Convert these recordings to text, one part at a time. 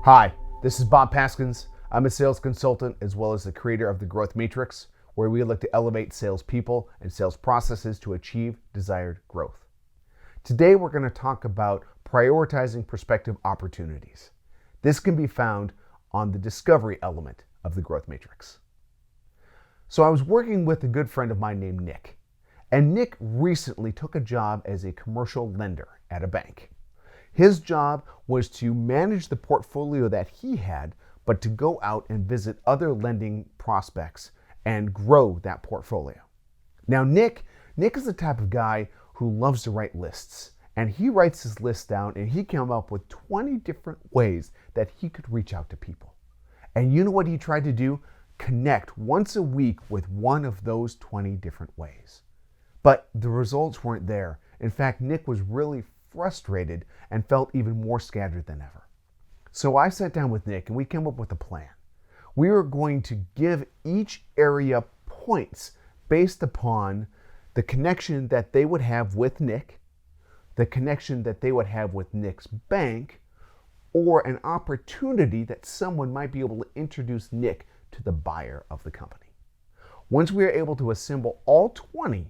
Hi, this is Bob Paskins. I'm a sales consultant as well as the creator of the Growth Matrix, where we look to elevate salespeople and sales processes to achieve desired growth. Today, we're going to talk about prioritizing prospective opportunities. This can be found on the discovery element of the Growth Matrix. So I was working with a good friend of mine named Nick, and Nick recently took a job as a commercial lender at a bank. His job was to manage the portfolio that he had, but to go out and visit other lending prospects and grow that portfolio. Now, Nick is the type of guy who loves to write lists, and he writes his list down and he came up with 20 different ways that he could reach out to people. And you know what he tried to do? Connect once a week with one of those 20 different ways. But the results weren't there. In fact, Nick was really frustrated and felt even more scattered than ever. So I sat down with Nick and we came up with a plan. We were going to give each area points based upon the connection that they would have with Nick, the connection that they would have with Nick's bank, or an opportunity that someone might be able to introduce Nick to the buyer of the company. Once we were able to assemble all 20,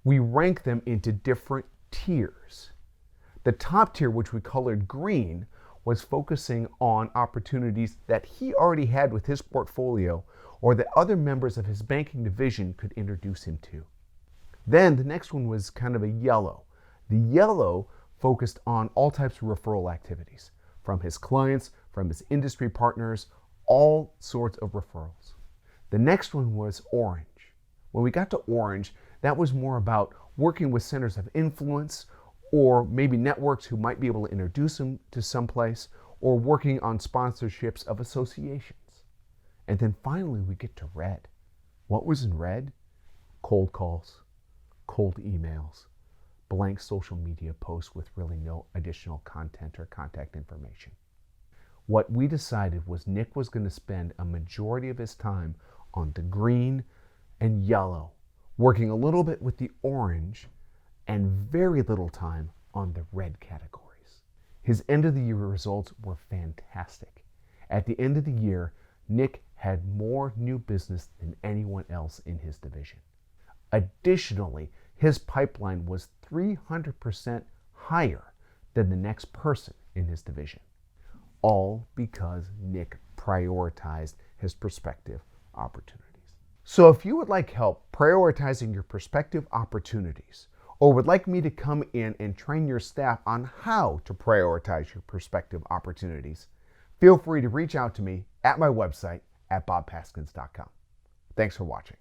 we rank them into different tiers. The top tier, which we colored green, was focusing on opportunities that he already had with his portfolio or that other members of his banking division could introduce him to. Then the next one was kind of a yellow. The yellow focused on all types of referral activities, from his clients, from his industry partners, all sorts of referrals. The next one was orange. When we got to orange, that was more about working with centers of influence or maybe networks who might be able to introduce them to someplace, or working on sponsorships of associations. And then finally we get to red. What was in red? Cold calls, cold emails, blank social media posts with really no additional content or contact information. What we decided was Nick was going to spend a majority of his time on the green and yellow, working a little bit with the orange, and very little time on the red categories. His end of the year results were fantastic. At the end of the year, Nick had more new business than anyone else in his division. Additionally, his pipeline was 300% higher than the next person in his division. All because Nick prioritized his prospective opportunities. So if you would like help prioritizing your prospective opportunities, or would like me to come in and train your staff on how to prioritize your prospective opportunities, feel free to reach out to me at my website at bobpaskins.com. Thanks for watching.